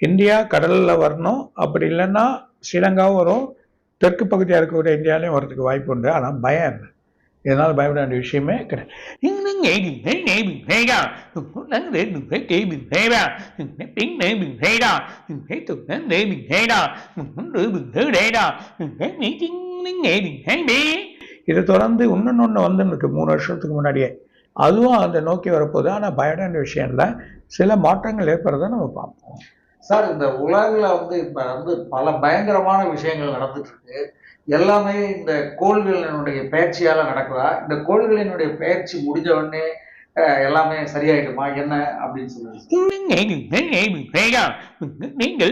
India கடலில் வரணும், அப்படி இல்லைன்னா ஸ்ரீலங்காவும் வரும், தெற்கு பகுதியாக இருக்கக்கூடிய இந்தியாவிலையும் வரதுக்கு வாய்ப்பு உண்டு. ஆனால் பயம் இல்லை, இதனால் பயப்பட வேண்டிய விஷயமே கிடையாது. இதை தொடர்ந்து இன்னொன்று வந்துருக்கு 3 வருஷத்துக்கு முன்னாடியே, அதுவும் அதை நோக்கி வரப்போகுது. ஆனால் பயப்பட வேண்டிய விஷயம் இல்லை, சில மாற்றங்கள் ஏற்படுறதை நம்ம பார்ப்போம். சார், இந்த உலகில் இப்போ பல பயங்கரமான விஷயங்கள் நடந்துட்டு இருக்கு. எல்லாமே இந்த கோள்களினுடைய பெயர்ச்சியால நடக்குதா? இந்த கோள்களினுடைய பெயர்ச்சி முடிஞ்ச உடனே எல்லாமே சரியாயிடுமா என்ன அப்படின்னு சொல்லுங்க. நீங்கள்